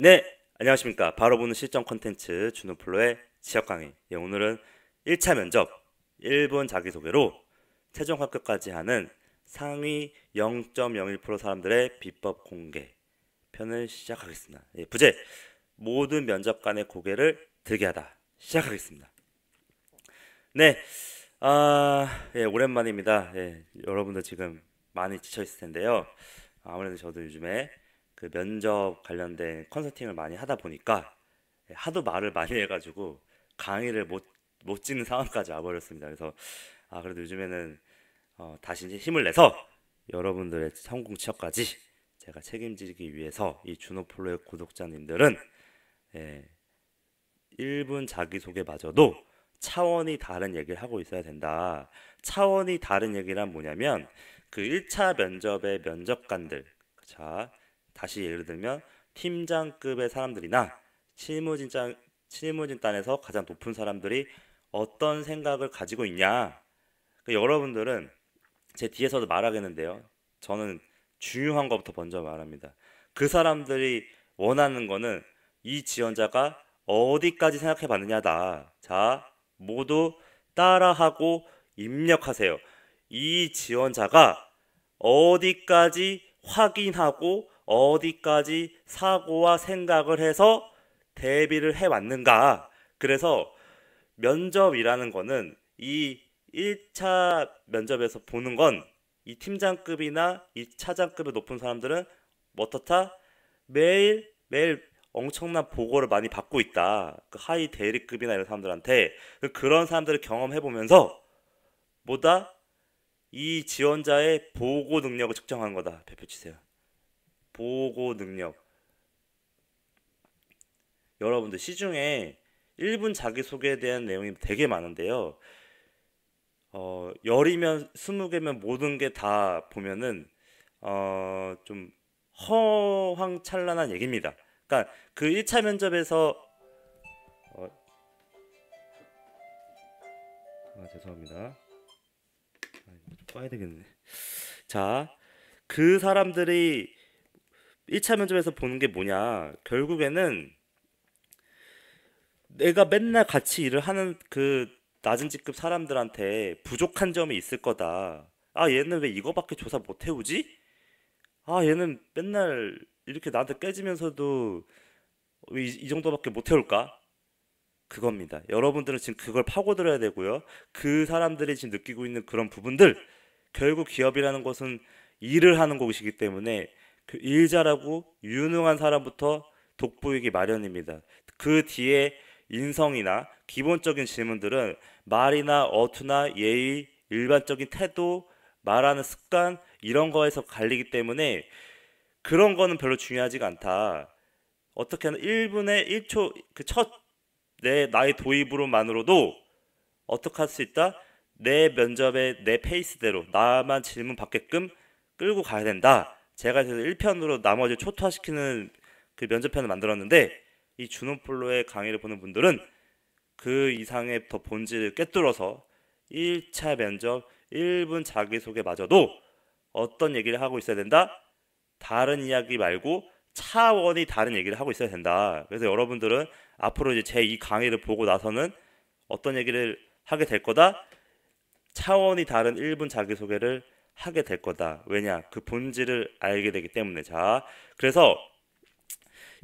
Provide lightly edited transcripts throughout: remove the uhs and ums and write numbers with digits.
네, 안녕하십니까. 바로 보는 실전 콘텐츠 준호플로의 지역 강의. 오늘은 1차 면접 1분 자기소개로 최종 합격까지 하는 상위 0.01% 사람들의 비법 공개 편을 시작하겠습니다. 부제 모든 면접관의 고개를 들게 하다 시작하겠습니다. 네, 오랜만입니다. 여러분들 지금 많이 지쳐 있을 텐데요. 아무래도 저도 요즘에 그 면접 관련된 컨설팅을 많이 하다 보니까 하도 말을 많이 해가지고 강의를 못 찍는 상황까지 와버렸습니다. 그래서 그래도 요즘에는 다시 이제 힘을 내서 여러분들의 성공 취업까지 제가 책임지기 위해서 이 준호플로의 구독자님들은 1분 자기소개마저도 차원이 다른 얘기를 하고 있어야 된다. 차원이 다른 얘기란 뭐냐면 그 1차 면접의 면접관들, 자, 다시 예를 들면 팀장급의 사람들이나 실무진단에서 가장 높은 사람들이 어떤 생각을 가지고 있냐. 여러분들은 제 뒤에서도 말하겠는데요. 저는 중요한 것부터 먼저 말합니다. 그 사람들이 원하는 거는 이 지원자가 어디까지 생각해 봤느냐다. 자, 모두 따라하고 입력하세요. 이 지원자가 어디까지 확인하고 어디까지 사고와 생각을 해서 대비를 해 왔는가. 그래서 면접이라는 거는 이 1차 면접에서 보는 건 이 팀장급이나 이 차장급의 높은 사람들은 어떻다? 매일 매일 엄청난 보고를 많이 받고 있다. 그 하위 대리급이나 이런 사람들한테 그런 사람들을 경험해 보면서 뭐다? 이 지원자의 보고 능력을 측정하는 거다. 배표 치세요. 보고 능력. 여러분들 시중에 1분 자기소개에 대한 내용이 되게 많은데요. 열이면 20개면 모든 게 다 보면은 좀 허황찬란한 얘기입니다. 그러니까 그 1차 면접에서 죄송합니다. 좀 꺼야 되겠네. 자, 그 사람들이 1차 면접에서 보는 게 뭐냐? 결국에는 내가 맨날 같이 일을 하는 그 낮은 직급 사람들한테 부족한 점이 있을 거다. 얘는 왜 이거밖에 조사 못 해오지? 얘는 맨날 이렇게 나한테 깨지면서도 왜 이 정도밖에 못 해올까? 그겁니다. 여러분들은 지금 그걸 파고들어야 되고요. 그 사람들이 지금 느끼고 있는 그런 부분들, 결국 기업이라는 것은 일을 하는 곳이기 때문에 그 일 잘하고 유능한 사람부터 돋보이기 마련입니다. 그 뒤에 인성이나 기본적인 질문들은 말이나 어투나 예의, 일반적인 태도, 말하는 습관 이런 거에서 갈리기 때문에 그런 거는 별로 중요하지가 않다. 어떻게 하면 1분에 1초 그 첫 나의 도입으로만으로도 어떻게 할 수 있다? 내 면접에 내 페이스대로 나만 질문 받게끔 끌고 가야 된다. 제가 그래서 1편으로 나머지 초토화시키는 그 면접편을 만들었는데 이 준호플로의 강의를 보는 분들은 그 이상의 더 본질을 꿰뚫어서 1차 면접 1분 자기소개마저도 어떤 얘기를 하고 있어야 된다? 다른 이야기 말고 차원이 다른 얘기를 하고 있어야 된다. 그래서 여러분들은 앞으로 이제 제 이 강의를 보고 나서는 어떤 얘기를 하게 될 거다? 차원이 다른 1분 자기소개를 하게 될 거다. 왜냐? 그 본질을 알게 되기 때문에. 자, 그래서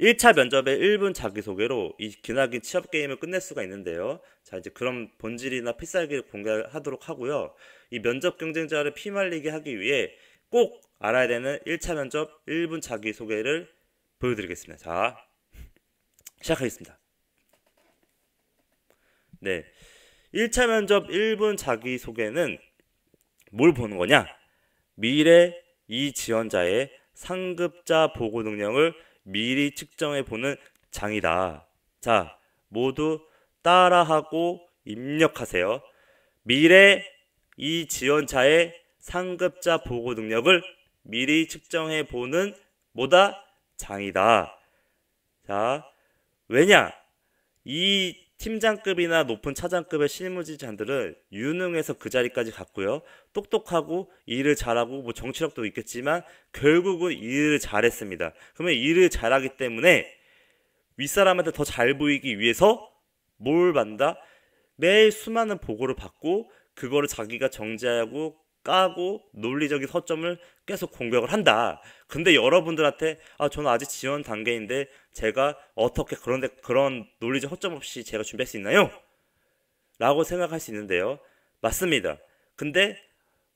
1차 면접의 1분 자기소개로 이 기나긴 취업 게임을 끝낼 수가 있는데요. 자, 이제 그런 본질이나 필살기를 공개하도록 하고요. 이 면접 경쟁자를 피말리게 하기 위해 꼭 알아야 되는 1차 면접 1분 자기소개를 보여드리겠습니다. 자, 시작하겠습니다. 네. 1차 면접 1분 자기소개는 뭘 보는 거냐? 미래 이 지원자의 상급자 보고 능력을 미리 측정해 보는 장이다. 자, 모두 따라하고 입력하세요. 미래 이 지원자의 상급자 보고 능력을 미리 측정해 보는 뭐다? 장이다. 자, 왜냐? 이 팀장급이나 높은 차장급의 실무진들은 유능해서 그 자리까지 갔고요. 똑똑하고 일을 잘하고 뭐 정치력도 있겠지만 결국은 일을 잘했습니다. 그러면 일을 잘하기 때문에 윗사람한테 더 잘 보이기 위해서 뭘 받는다? 매일 수많은 보고를 받고 그거를 자기가 정제하고 까고 논리적인 허점을 계속 공격을 한다. 근데 여러분들한테 저는 아직 지원 단계인데 제가 어떻게 그런 논리적 허점 없이 제가 준비할 수 있나요? 라고 생각할 수 있는데요. 맞습니다. 근데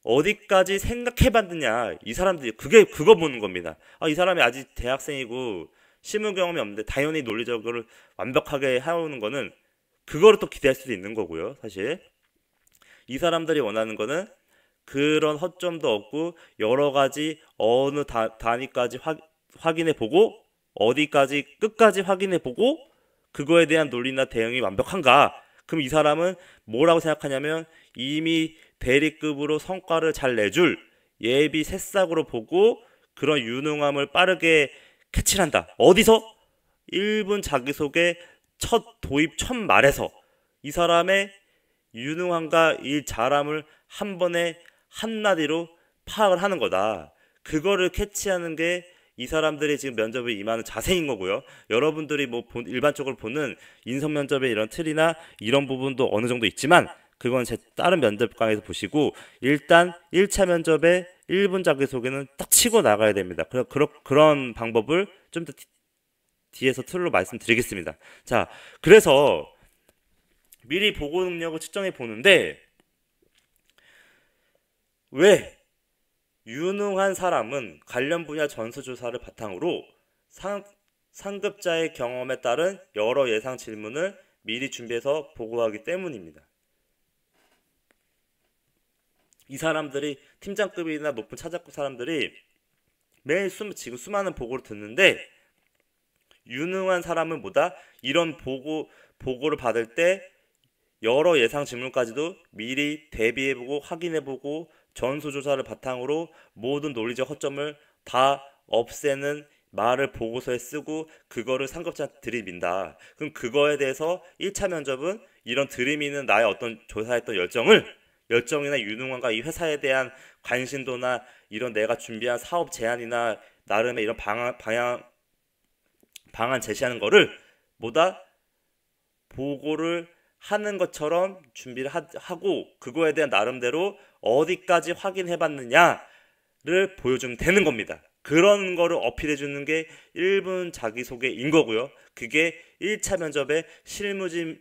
어디까지 생각해봤느냐, 이 사람들이 그거 보는 겁니다. 이 사람이 아직 대학생이고 실무 경험이 없는데 당연히 논리적으로 완벽하게 해오는 거는 그거를 또 기대할 수도 있는 거고요. 사실 이 사람들이 원하는 거는 그런 허점도 없고 여러 가지 어느 단위까지 확인해 보고 어디까지 끝까지 확인해 보고 그거에 대한 논리나 대응이 완벽한가? 그럼 이 사람은 뭐라고 생각하냐면 이미 대리급으로 성과를 잘 내줄 예비 새싹으로 보고 그런 유능함을 빠르게 캐치를 한다. 어디서? 1분 자기소개 첫 도입 첫 말에서 이 사람의 유능함과 이 잘함을 한 번에 한마디로 파악을 하는 거다. 그거를 캐치하는 게 이 사람들이 지금 면접에 임하는 자세인 거고요. 여러분들이 일반적으로 보는 인성 면접의 이런 틀이나 이런 부분도 어느 정도 있지만 그건 제 다른 면접 강의에서 보시고 일단 1차 면접의 1분 자기소개는 딱 치고 나가야 됩니다. 그런 방법을 좀 더 뒤에서 틀로 말씀드리겠습니다. 자, 그래서 미리 보고 능력을 측정해 보는데 왜 유능한 사람은 관련 분야 전수조사를 바탕으로 상급자의 경험에 따른 여러 예상 질문을 미리 준비해서 보고하기 때문입니다. 이 사람들이 팀장급이나 높은 차장급 사람들이 매일 지금 수많은 보고를 듣는데 유능한 사람은 뭐다? 이런 보고를 받을 때 여러 예상 질문까지도 미리 대비해보고 확인해보고 전수조사를 바탕으로 모든 논리적 허점을 다 없애는 말을 보고서에 쓰고 그거를 상급자한테 들이민다. 그럼 그거에 대해서 1차 면접은 이런 들이미는 나의 어떤 조사했던 열정이나 유능함과 이 회사에 대한 관심도나 이런 내가 준비한 사업 제안이나 나름의 이런 방안 제시하는 거를 뭐다? 보고를 하는 것처럼 준비를 하고 그거에 대한 나름대로 어디까지 확인해 봤느냐를 보여주면 되는 겁니다. 그런 거를 어필해 주는 게 1분 자기소개인 거고요. 그게 1차 면접의 실무진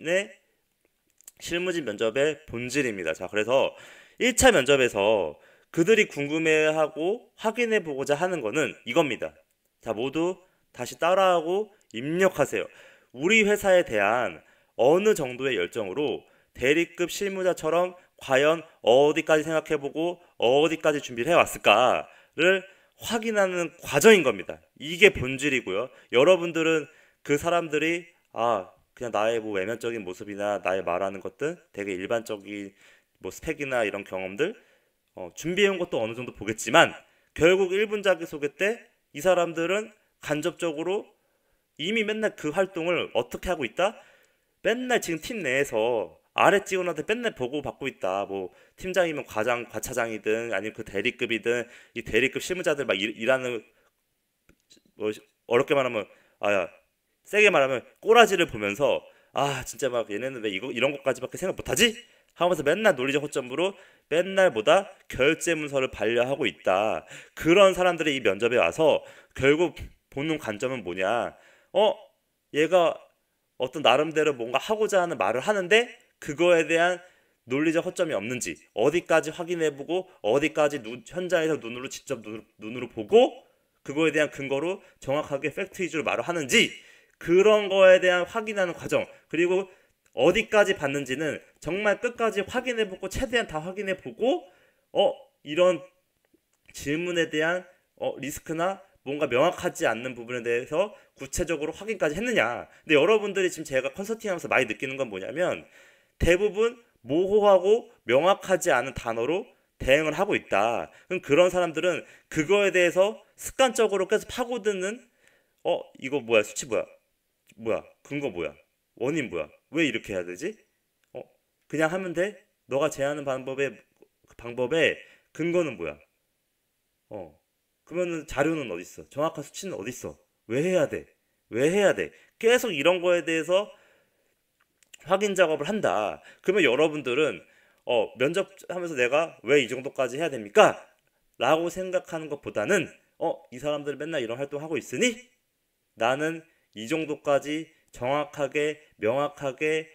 면접의 본질입니다. 자, 그래서 1차 면접에서 그들이 궁금해하고 확인해 보고자 하는 거는 이겁니다. 자, 모두 다시 따라하고 입력하세요. 우리 회사에 대한 어느 정도의 열정으로 대리급 실무자처럼 과연 어디까지 생각해보고 어디까지 준비를 해왔을까를 확인하는 과정인 겁니다. 이게 본질이고요. 여러분들은 그 사람들이 그냥 나의 외면적인 모습이나 나의 말하는 것들 되게 일반적인 스펙이나 이런 경험들 준비해온 것도 어느 정도 보겠지만 결국 1분 자기소개 때 이 사람들은 간접적으로 이미 맨날 그 활동을 어떻게 하고 있다? 맨날 지금 팀 내에서 아래 직원한테 맨날 보고받고 있다. 팀장이면 과차장이든 아니면 그 대리급이든 이 대리급 실무자들 막 일하는 어렵게 말하면 세게 말하면 꼬라지를 보면서 진짜 막 얘네는 왜 이런 것까지밖에 생각 못하지? 하면서 맨날 논리적 허점으로 맨날 결제 문서를 반려하고 있다. 그런 사람들이 이 면접에 와서 결국 보는 관점은 뭐냐? 얘가 어떤 나름대로 뭔가 하고자 하는 말을 하는데 그거에 대한 논리적 허점이 없는지 어디까지 확인해보고 어디까지 현장에서 직접 눈으로 보고 그거에 대한 근거로 정확하게 팩트 위주로 말을 하는지 그런 거에 대한 확인하는 과정 그리고 어디까지 봤는지는 정말 끝까지 확인해보고 최대한 다 확인해보고 이런 질문에 대한 리스크나 뭔가 명확하지 않는 부분에 대해서 구체적으로 확인까지 했느냐. 근데 여러분들이 지금 제가 컨설팅하면서 많이 느끼는 건 뭐냐면 대부분 모호하고 명확하지 않은 단어로 대응을 하고 있다. 그럼 그런 사람들은 그거에 대해서 습관적으로 계속 파고드는 이거 뭐야 수치 뭐야 근거 뭐야 원인 뭐야 왜 이렇게 해야 되지? 그냥 하면 돼? 너가 제안하는 방법의 근거는 뭐야? 그러면은 자료는 어디 있어? 정확한 수치는 어디 있어? 왜 해야 돼? 왜 해야 돼? 계속 이런 거에 대해서 확인 작업을 한다. 그러면 여러분들은 면접하면서 내가 왜 이 정도까지 해야 됩니까? 라고 생각하는 것보다는 이 사람들 맨날 이런 활동하고 있으니 나는 이 정도까지 정확하게 명확하게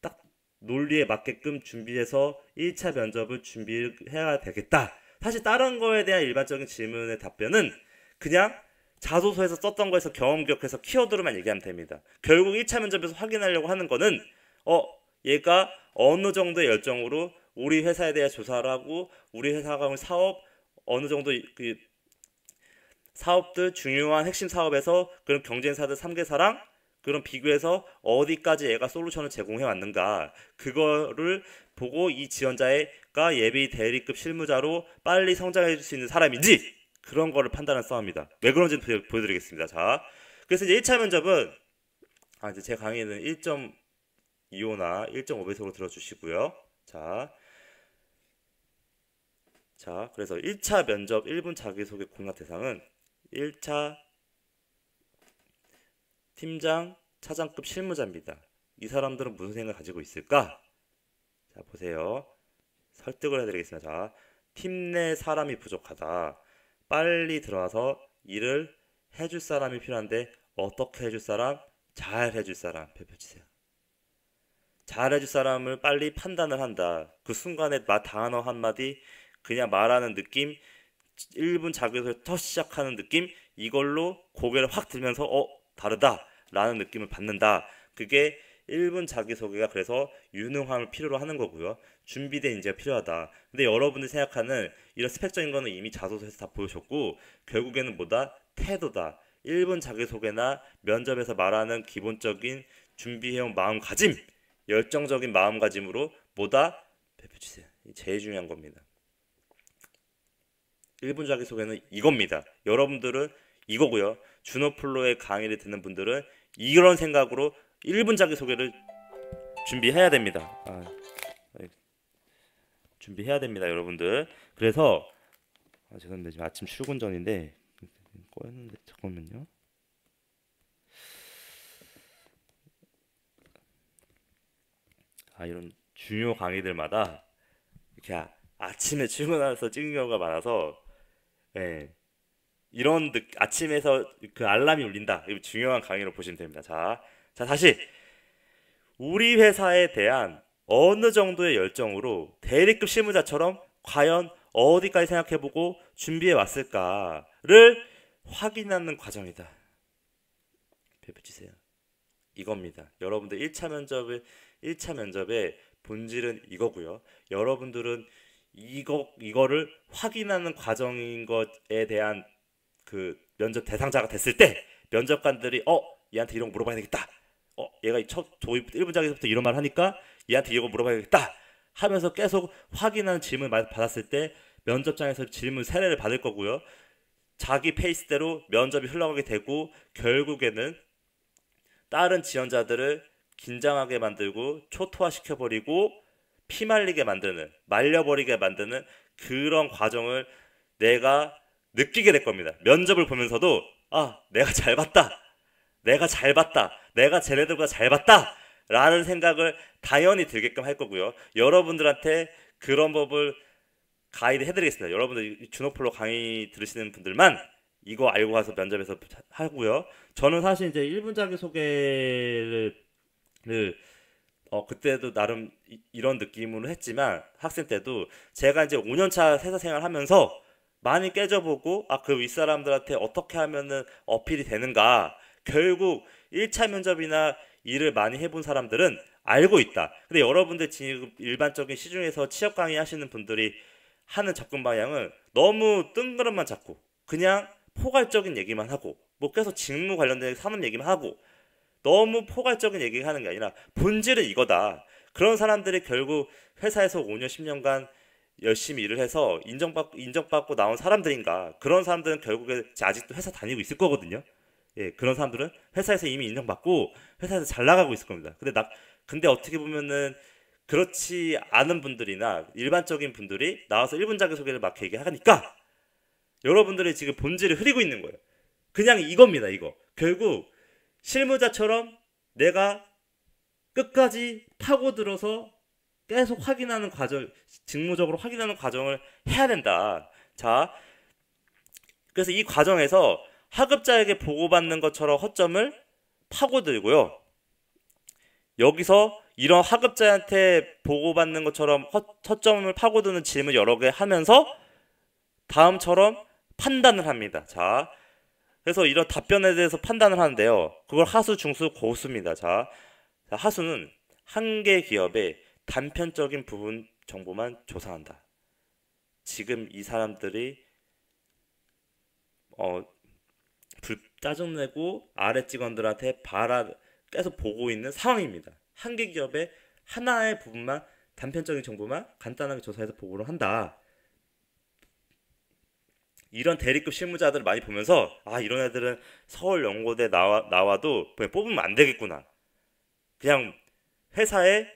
딱 논리에 맞게끔 준비해서 1차 면접을 준비해야 되겠다. 사실 다른 거에 대한 일반적인 질문의 답변은 그냥 자소서에서 썼던 거에서 경험 기억해서 키워드로만 얘기하면 됩니다. 결국 1차 면접에서 확인하려고 하는 거는 얘가 어느 정도의 열정으로 우리 회사에 대해 조사를 하고 우리 회사가 사업 어느 정도 그 사업들 중요한 핵심 사업에서 그런 경쟁사들 3개사랑 그런 비교해서 어디까지 얘가 솔루션을 제공해 왔는가 그거를 보고 이 지원자가 예비 대리급 실무자로 빨리 성장해 줄 수 있는 사람인지 그런 거를 판단하는 싸움입니다. 왜 그런지 보여드리겠습니다. 자, 그래서 이제 1차 면접은 이제 제 강의는 1.25나 1.5배속으로 들어주시고요. 자, 그래서 1차 면접 1분 자기소개 공략 대상은 1차 팀장, 차장급 실무자입니다. 이 사람들은 무슨 생각을 가지고 있을까? 자, 보세요. 설득을 해드리겠습니다. 자, 팀 내 사람이 부족하다. 빨리 들어와서 일을 해줄 사람이 필요한데 어떻게 해줄 사람? 잘 해줄 사람 펼쳐주세요. 잘 해줄 사람을 빨리 판단을 한다. 그 순간에 단어 한마디 그냥 말하는 느낌 1분 자기소개 첫 시작하는 느낌 이걸로 고개를 확 들면서 다르다 라는 느낌을 받는다. 그게 1분 자기소개가 그래서 유능함을 필요로 하는 거고요. 준비된 인재가 필요하다. 근데 여러분들이 생각하는 이런 스펙적인 거는 이미 자소서에서 다 보여줬고 결국에는 뭐다? 태도다. 1분 자기소개나 면접에서 말하는 기본적인 준비해온 마음가짐 열정적인 마음가짐으로 뭐다? 펼쳐주세요. 제일 중요한 겁니다. 1분 자기소개는 이겁니다. 여러분들은 이거고요. 준호플로의 강의를 듣는 분들은 이런 생각으로 1분 자기소개를 준비해야 됩니다. 준비해야 됩니다, 여러분들. 그래서 죄송합니다. 지금 아침 출근 전인데 꺼였는데 잠깐만요. 이런 중요 강의들마다 이렇게 아침에 출근해서 찍는 경우가 많아서 이런 아침에서 그 알람이 울린다. 이거 중요한 강의로 보시면 됩니다. 자, 다시 우리 회사에 대한 어느 정도의 열정으로 대리급 실무자처럼 과연 어디까지 생각해보고 준비해 왔을까를 확인하는 과정이다. 펼쳐주세요. 이겁니다. 여러분들 1차 면접의 본질은 이거고요. 여러분들은 이거를 확인하는 과정인 것에 대한 그 면접 대상자가 됐을 때 면접관들이 얘한테 이런 거 물어봐야 되겠다. 얘가 첫 조입 1분 자기부터 이런 말 하니까 얘한테 이거 물어봐야겠다 하면서 계속 확인하는 질문을 받았을 때 면접장에서 질문 세례를 받을 거고요. 자기 페이스대로 면접이 흘러가게 되고 결국에는 다른 지원자들을 긴장하게 만들고 초토화시켜버리고 피말리게 만드는 말려버리게 만드는 그런 과정을 내가 느끼게 될 겁니다. 면접을 보면서도 내가 잘 봤다. 내가 쟤네들보다 잘 봤다 라는 생각을 당연히 들게끔 할 거고요. 여러분들한테 그런 법을 가이드 해드리겠습니다. 여러분들 준호플로 강의 들으시는 분들만 이거 알고 가서 면접에서 하고요. 저는 사실 이제 1분 자기소개를 그때도 나름 이런 느낌으로 했지만 학생 때도 제가 이제 5년차 회사 생활 하면서 많이 깨져보고 그 윗사람들한테 어떻게 하면은 어필이 되는가 결국 1차 면접이나 일을 많이 해본 사람들은 알고 있다. 근데 여러분들 지금 일반적인 시중에서 취업 강의 하시는 분들이 하는 접근 방향은 너무 뜬구름만 잡고 그냥 포괄적인 얘기만 하고 뭐 계속 직무 관련된 산업 얘기만 하고 너무 포괄적인 얘기하는 게 아니라 본질은 이거다. 그런 사람들이 결국 회사에서 5년 10년간 열심히 일을 해서 인정받고 나온 사람들인가. 그런 사람들은 결국에 아직도 회사 다니고 있을 거거든요. 그런 사람들은 회사에서 이미 인정받고 회사에서 잘 나가고 있을 겁니다. 근데 어떻게 보면은 그렇지 않은 분들이나 일반적인 분들이 나와서 1분 자기소개를 막 얘기하니까 여러분들이 지금 본질을 흐리고 있는 거예요. 그냥 이겁니다. 이거 결국 실무자처럼 내가 끝까지 파고들어서 계속 확인하는 과정, 직무적으로 확인하는 과정을 해야 된다. 자, 그래서 이 과정에서 하급자에게 보고받는 것처럼 허점을 파고들고요. 여기서 이런 하급자한테 보고받는 것처럼 허점을 파고드는 질문 여러 개 하면서 다음처럼 판단을 합니다. 자, 그래서 이런 답변에 대해서 판단을 하는데요. 그걸 하수, 중수, 고수입니다. 자, 하수는 한 개 기업의 단편적인 부분 정보만 조사한다. 지금 이 사람들이 짜증내고 아래 직원들한테 계속 보고 있는 상황입니다. 한 개 기업의 하나의 부분만, 단편적인 정보만 간단하게 조사해서 보고를 한다. 이런 대리급 실무자들을 많이 보면서 이런 애들은 서울연고대 나와도 그냥 뽑으면 안 되겠구나. 그냥 회사의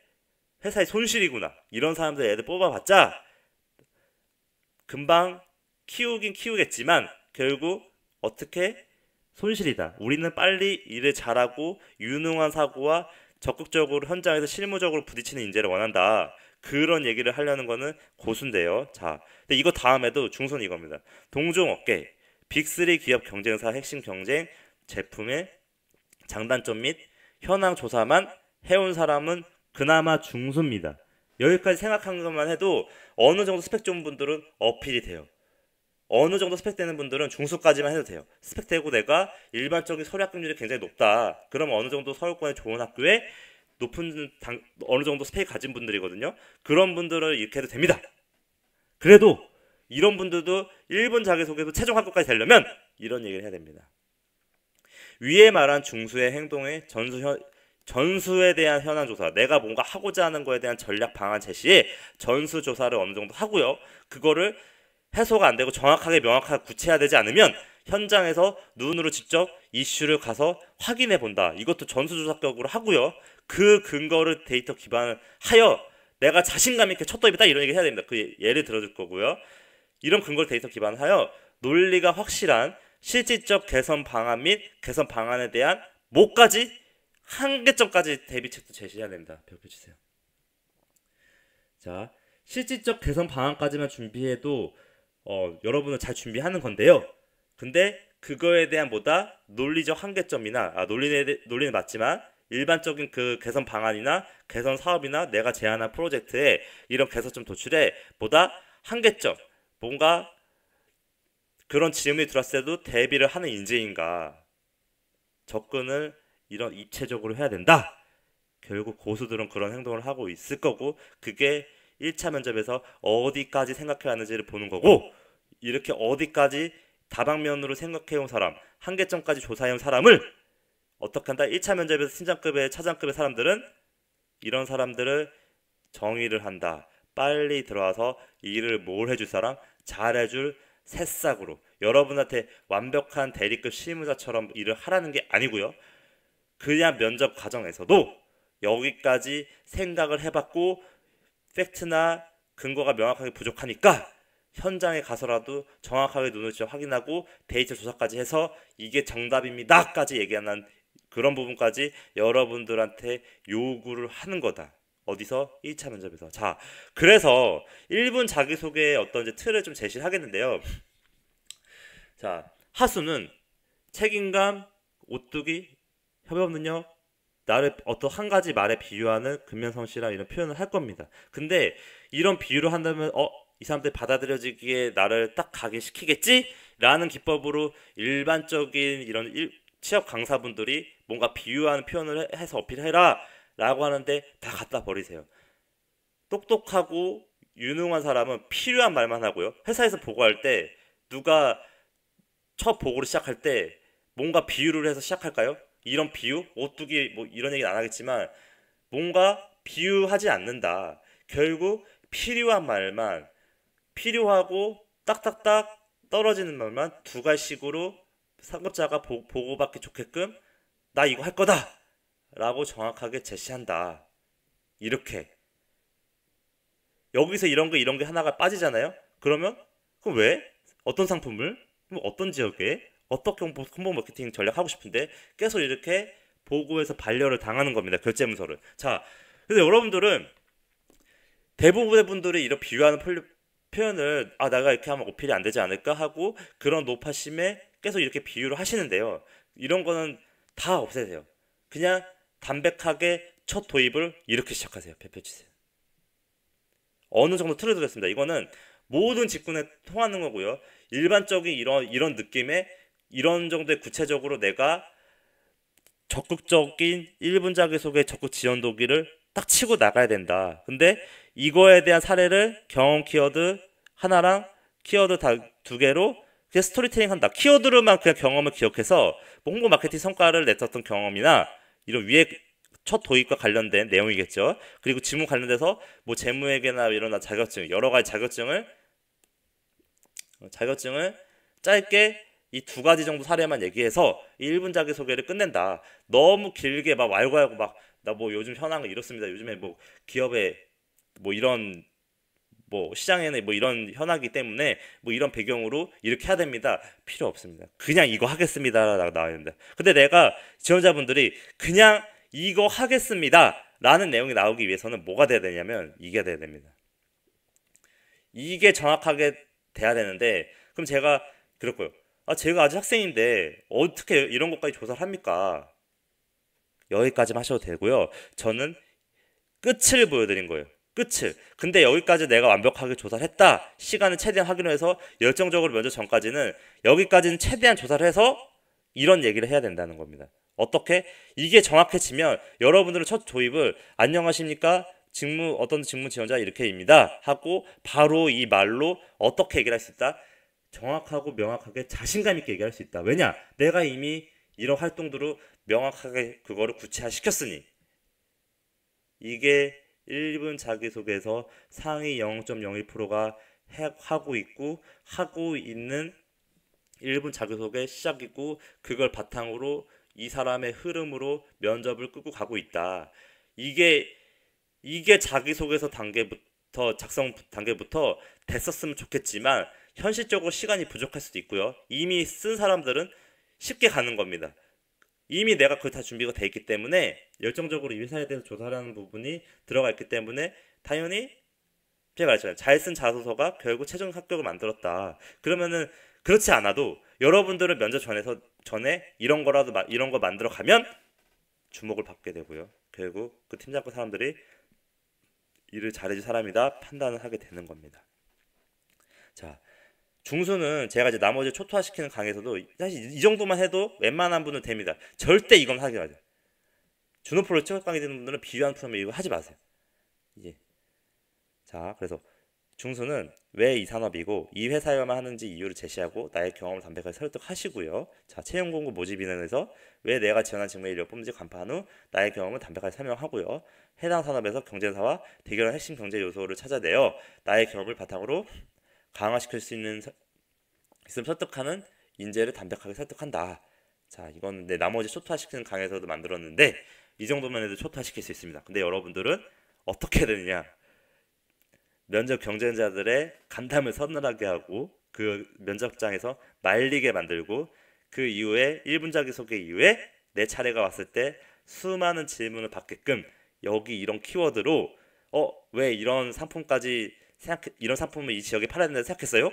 손실이구나. 이런 사람들 애들 뽑아봤자 금방 키우긴 키우겠지만 결국 어떻게 손실이다. 우리는 빨리 일을 잘하고 유능한 사고와 적극적으로 현장에서 실무적으로 부딪히는 인재를 원한다. 그런 얘기를 하려는 거는 고수인데요. 자, 근데 이거 다음에도 중소는 이겁니다. 동종업계, 빅3 기업 경쟁사 핵심 경쟁, 제품의 장단점 및 현황 조사만 해온 사람은 그나마 중소입니다. 여기까지 생각한 것만 해도 어느 정도 스펙 좋은 분들은 어필이 돼요. 어느 정도 스펙 되는 분들은 중수까지만 해도 돼요. 스펙 되고 내가 일반적인 서류 합격률이 굉장히 높다. 그러면 어느 정도 서울권의 좋은 학교에 어느 정도 스펙이 가진 분들이거든요. 그런 분들은 이렇게 해도 됩니다. 그래도 이런 분들도 1분 자기소개도 최종 합격까지 되려면 이런 얘기를 해야 됩니다. 위에 말한 중수의 행동의 전수에 대한 현황 조사, 내가 뭔가 하고자 하는 거에 대한 전략 방안 제시에 전수 조사를 어느 정도 하고요. 그거를 해소가 안 되고 정확하게 명확하게 구체화되지 않으면 현장에서 눈으로 직접 이슈를 가서 확인해 본다. 이것도 전수조사격으로 하고요. 그 근거를 데이터 기반을 하여 내가 자신감 있게 첫 도입이다 이런 얘기 해야 됩니다. 그 예를 들어줄 거고요. 이런 근거를 데이터 기반하여 논리가 확실한 실질적 개선 방안 및 개선 방안에 대한 뭐까지 한계점까지 대비책도 제시해야 됩니다. 기억해 주세요. 자, 실질적 개선 방안까지만 준비해도 여러분은 잘 준비하는 건데요. 근데 그거에 대한 논리적 한계점이나 논리는 맞지만 일반적인 그 개선 방안이나 개선 사업이나 내가 제안한 프로젝트에 이런 개선점 도출에 한계점, 뭔가 그런 질문이 들어왔을 때도 대비를 하는 인재인가, 접근을 이런 입체적으로 해야 된다. 결국 고수들은 그런 행동을 하고 있을 거고 그게 1차 면접에서 어디까지 생각해 왔는지를 보는 거고, 이렇게 어디까지 다방면으로 생각해 온 사람, 한계점까지 조사해 온 사람을 어떻게 한다? 1차 면접에서 팀장급의 차장급의 사람들은 이런 사람들을 정의를 한다. 빨리 들어와서 일을 뭘 해줄 사람, 잘해줄 새싹으로 여러분한테 완벽한 대리급 실무자처럼 일을 하라는 게 아니고요. 그냥 면접 과정에서도 여기까지 생각을 해봤고 팩트나 근거가 명확하게 부족하니까 현장에 가서라도 정확하게 눈을 직접 확인하고 데이터 조사까지 해서 이게 정답입니다까지 얘기하는 그런 부분까지 여러분들한테 요구를 하는 거다. 어디서? 1차 면접에서. 자, 그래서 1분 자기소개의 어떤 이제 틀을 좀 제시를 하겠는데요. 자, 하수는 책임감, 오뚜기, 협업 능력, 나를 어떤 한 가지 말에 비유하는 근면성실함 이런 표현을 할 겁니다. 근데 이런 비유를 한다면 이 사람들 받아들여지기에 나를 딱 각인시키겠지? 라는 기법으로 일반적인 이런 취업 강사분들이 뭔가 비유하는 표현을 해서 어필해라 라고 하는데 다 갖다 버리세요. 똑똑하고 유능한 사람은 필요한 말만 하고요. 회사에서 보고할 때 누가 첫 보고를 시작할 때 뭔가 비유를 해서 시작할까요? 이런 비유? 오뚜기 뭐 이런 얘기는 안 하겠지만 뭔가 비유하지 않는다. 결국 필요한 말만, 필요하고 딱딱딱 떨어지는 말만 두 가지씩으로 상급자가 보고받기 좋게끔 나 이거 할 거다 라고 정확하게 제시한다. 이렇게 여기서 이런 게 하나가 빠지잖아요. 그러면 그럼 왜? 어떤 상품을? 그럼 어떤 지역에? 어떻게 홍보 마케팅 전략 하고 싶은데 계속 이렇게 보고에서 반려를 당하는 겁니다. 결제문서를. 자, 그래서 여러분들은 대부분의 분들이 이런 비유하는 표현을 내가 이렇게 하면 어필이 안 되지 않을까 하고 그런 노파심에 계속 이렇게 비유를 하시는데요. 이런 거는 다 없애세요. 그냥 담백하게 첫 도입을 이렇게 시작하세요. 펼치세요. 어느 정도 틀을 들었습니다. 이거는 모든 직군에 통하는 거고요. 일반적인 이런 느낌의 이런 정도의 구체적으로 내가 적극적인 1분 자기소개 적극 지원 도기를 딱 치고 나가야 된다. 근데 이거에 대한 사례를 경험 키워드 하나랑 키워드 두 개로 그냥 스토리텔링 한다. 키워드로만 그냥 경험을 기억해서 홍보 마케팅 성과를 냈었던 경험이나 이런 위에 첫 도입과 관련된 내용이겠죠. 그리고 지문 관련돼서 뭐 재무회계나 이런 자격증 여러 가지 자격증을 짧게 이 두 가지 정도 사례만 얘기해서 1분 자기소개를 끝낸다. 너무 길게 막 왈가왈부 막 나 뭐 요즘 현황은 이렇습니다. 요즘에 뭐 기업에 뭐 이런 뭐 시장에는 뭐 이런 현황이기 때문에 뭐 이런 배경으로 이렇게 해야 됩니다. 필요 없습니다. 그냥 이거 하겠습니다라고 나와야 된다. 근데 내가 지원자분들이 그냥 이거 하겠습니다 라는 내용이 나오기 위해서는 뭐가 돼야 되냐면 이게 돼야 됩니다. 이게 정확하게 돼야 되는데 그럼 제가 그렇고요. 제가 아직 학생인데 어떻게 이런 것까지 조사를 합니까? 여기까지만 하셔도 되고요. 저는 끝을 보여드린 거예요. 끝을. 근데 여기까지 내가 완벽하게 조사를 했다. 시간을 최대한 하기로 해서 열정적으로 면접 전까지는 여기까지는 최대한 조사를 해서 이런 얘기를 해야 된다는 겁니다. 어떻게? 이게 정확해지면 여러분들은 첫 조입을 안녕하십니까? 어떤 직무 지원자 이렇게입니다. 하고 바로 이 말로 어떻게 얘기를 할 수 있다? 정확하고 명확하게 자신감 있게 얘기할 수 있다. 왜냐? 내가 이미 이런 활동들로 명확하게 그거를 구체화시켰으니. 이게 1분 자기소개에서 상위 0.01%가 하고 있는 1분 자기소개 시작이고 그걸 바탕으로 이 사람의 흐름으로 면접을 끌고 가고 있다. 이게 자기소개서 단계부터 작성 단계부터 됐었으면 좋겠지만 현실적으로 시간이 부족할 수도 있고요. 이미 쓴 사람들은 쉽게 가는 겁니다. 이미 내가 그걸 다 준비가 돼 있기 때문에 열정적으로 이 회사에 대해서 조사하는 부분이 들어가 있기 때문에 당연히 제가 말했잖아요. 잘 쓴 자소서가 결국 최종 합격을 만들었다. 그러면은 그렇지 않아도 여러분들은 면접 전에 이런 거 만들어 가면 주목을 받게 되고요. 결국 그 팀장급 사람들이 일을 잘해줄 사람이다 판단을 하게 되는 겁니다. 자, 중수는 제가 이제 나머지 초토화시키는 강의에서도 사실 이 정도만 해도 웬만한 분은 됩니다. 절대 이건 하지 마세요. 준호프로 취업 강의 듣는 분들은 비유한 프로그램 이거 하지 마세요. 이제 자, 그래서 중수는 왜 이 산업이고 이 회사에만 하는지 이유를 제시하고 나의 경험을 담백하게 설득하시고요. 자, 채용 공고 모집 인원에서 왜 내가 지원한 직무에 인력 뽑는지 간파한 후 나의 경험을 담백하게 설명하고요. 해당 산업에서 경쟁사와 대결한 핵심 경제 요소를 찾아내어 나의 경험을 바탕으로 강화시킬 수 있으면 설득하는 인재를 담백하게 설득한다. 자, 이건 내 나머지 초토화시키는 강의에서도 만들었는데 이 정도만 해도 초토화시킬 수 있습니다. 근데 여러분들은 어떻게 되느냐? 면접 경쟁자들의 간담을 서늘하게 하고 그 면접장에서 말리게 만들고 그 이후에 1분 자기소개 이후에 내 차례가 왔을 때 수많은 질문을 받게끔 여기 이런 키워드로 왜 이런 이런 상품을 이 지역에 팔아야 된다고 생각했어요?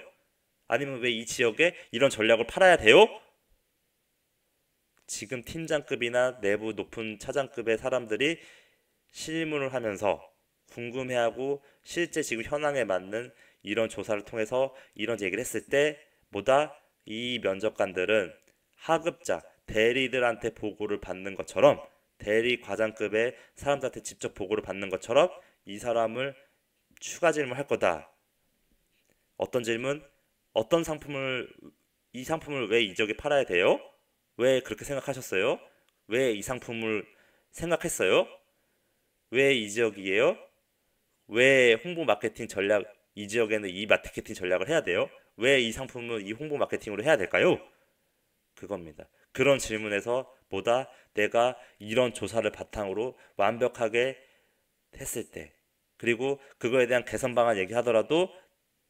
아니면 왜 이 지역에 이런 전략을 팔아야 돼요? 지금 팀장급이나 내부 높은 차장급의 사람들이 실무를 하면서 궁금해하고 실제 지금 현황에 맞는 이런 조사를 통해서 이런 얘기를 했을 때 보다 이 면접관들은 하급자, 대리들한테 보고를 받는 것처럼 대리 과장급의 사람들한테 직접 보고를 받는 것처럼 이 사람을 추가 질문할 거다. 어떤 질문? 이 상품을 왜 이 지역에 팔아야 돼요? 왜 그렇게 생각하셨어요? 왜 이 상품을 생각했어요? 왜 이 지역이에요? 왜 홍보 마케팅 전략, 이 지역에는 이 마케팅 전략을 해야 돼요? 왜 이 상품을 이 홍보 마케팅으로 해야 될까요? 그겁니다. 그런 질문에서 보다 내가 이런 조사를 바탕으로 완벽하게 했을 때 그리고 그거에 대한 개선 방안 얘기하더라도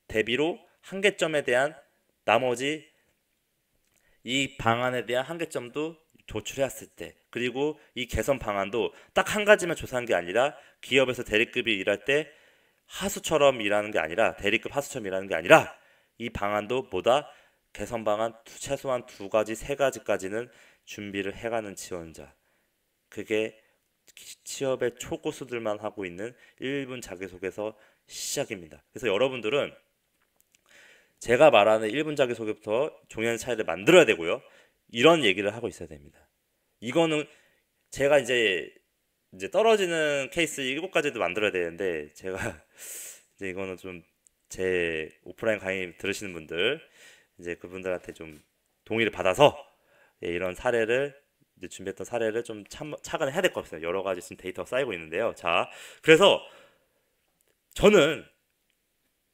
대비로 한계점에 대한 나머지 이 방안에 대한 한계점도 조출해왔을 때, 그리고 이 개선 방안도 딱 한 가지만 조사한 게 아니라 기업에서 대리급이 일할 때 하수처럼 일하는 게 아니라 대리급 하수처럼 일하는 게 아니라 이 방안도 뭐다? 개선 방안 최소한 두 가지, 세 가지까지는 준비를 해가는 지원자. 그게 취업의 초고수들만 하고 있는 1분 자기소개서 시작입니다. 그래서 여러분들은 제가 말하는 1분 자기소개부터 종이의 차이를 만들어야 되고요. 이런 얘기를 하고 있어야 됩니다. 이거는 제가 이제 떨어지는 케이스 7가지도 만들어야 되는데 제가 이제 이거는 좀 제 오프라인 강의 들으시는 분들 이제 그분들한테 좀 동의를 받아서 이런 사례를 이제 준비했던 사례를 좀 차근히 해야 될 것 같습니다. 여러 가지 지금 데이터가 쌓이고 있는데요. 자, 그래서 저는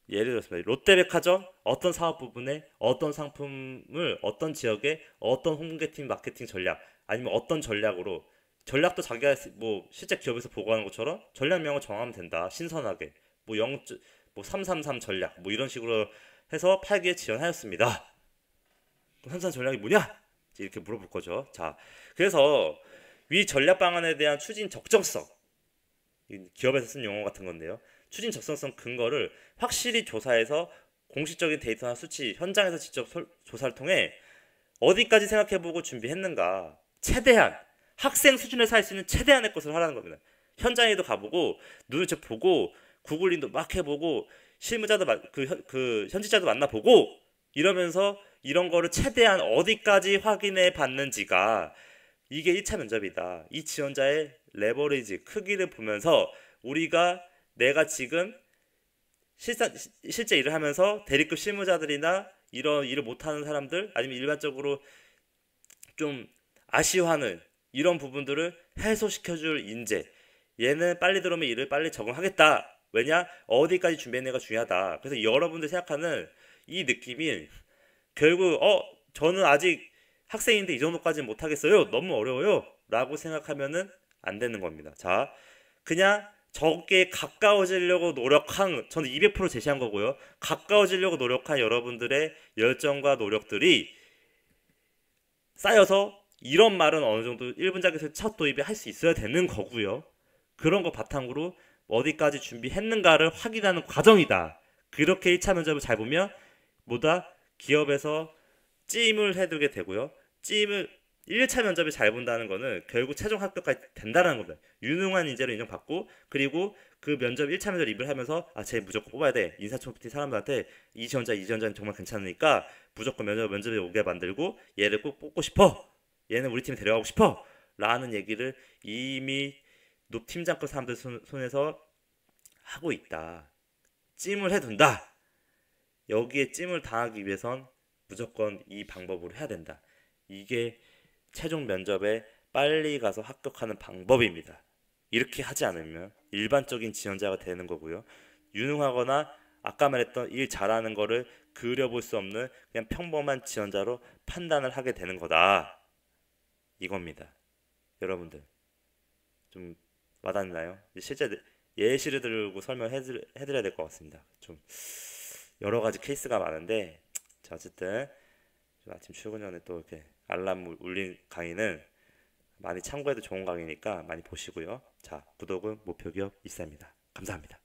예를 들었습니다. 롯데백화점 어떤 사업 부분에 어떤 상품을 어떤 지역에 어떤 홍보팀 마케팅 전략 아니면 어떤 전략으로 전략도 자기가 뭐 실제 기업에서 보고하는 것처럼 전략명을 정하면 된다. 신선하게 뭐 333 전략 뭐 이런 식으로 해서 8기에 지원하였습니다. 그럼 333 전략이 뭐냐? 이렇게 물어볼 거죠. 자, 그래서 위 전략 방안에 대한 추진 적정성, 기업에서 쓴 용어 같은 건데요. 추진 적정성 근거를 확실히 조사해서 공식적인 데이터나 수치, 현장에서 직접 조사를 통해 어디까지 생각해보고 준비했는가, 최대한 학생 수준에서 할 수 있는 최대한의 것을 하라는 겁니다. 현장에도 가보고 눈을 직접 보고 구글링도 막 해보고 실무자도 현지자도 만나보고 이러면서 이런 거를 최대한 어디까지 확인해 봤는지가 이게 1차 면접이다. 이 지원자의 레버리지 크기를 보면서 내가 지금 실제 일을 하면서 대리급 실무자들이나 이런 일을 못하는 사람들 아니면 일반적으로 좀 아쉬워하는 이런 부분들을 해소시켜줄 인재, 얘는 빨리 들어오면 일을 빨리 적응하겠다. 왜냐? 어디까지 준비했느냐가 중요하다. 그래서 여러분들 생각하는 이 느낌이 결국 저는 아직 학생인데 이 정도까지는 못하겠어요. 너무 어려워요. 라고 생각하면은 안 되는 겁니다. 자, 그냥 저게 가까워지려고 노력한, 저는 200% 제시한 거고요. 가까워지려고 노력한 여러분들의 열정과 노력들이 쌓여서 이런 말은 어느 정도 1분 자기소개 첫 도입에 할 수 있어야 되는 거고요. 그런 거 바탕으로 어디까지 준비했는가를 확인하는 과정이다. 그렇게 1차 면접을 잘 보면 기업에서 찜을 해두게 되고요. 1차 면접을 잘 본다는 거는 결국 최종 합격까지 된다는 겁니다. 유능한 인재로 인정받고 그리고 그 면접 1차 면접 리뷰를 하면서 쟤 무조건 뽑아야 돼. 인사청팀 사람들한테 이 지원자는 정말 괜찮으니까 무조건 면접에 오게 만들고 얘를 꼭 뽑고 싶어. 얘는 우리 팀에 데려가고 싶어. 라는 얘기를 이미 팀장급 사람들 손에서 하고 있다. 찜을 해둔다. 여기에 찜을 당하기 위해선 무조건 이 방법으로 해야 된다. 이게 최종 면접에 빨리 가서 합격하는 방법입니다. 이렇게 하지 않으면 일반적인 지원자가 되는 거고요. 유능하거나 아까 말했던 일 잘하는 거를 그려볼 수 없는 그냥 평범한 지원자로 판단을 하게 되는 거다. 이겁니다. 여러분들 좀 와닿나요? 실제 예시를 들고 설명해드려야 될 것 같습니다. 좀 여러 가지 케이스가 많은데 자, 어쨌든 아침 출근 전에 또 이렇게 알람 울린 강의는 많이 참고해도 좋은 강의니까 많이 보시고요. 자, 구독은 목표기업 이사입니다. 감사합니다.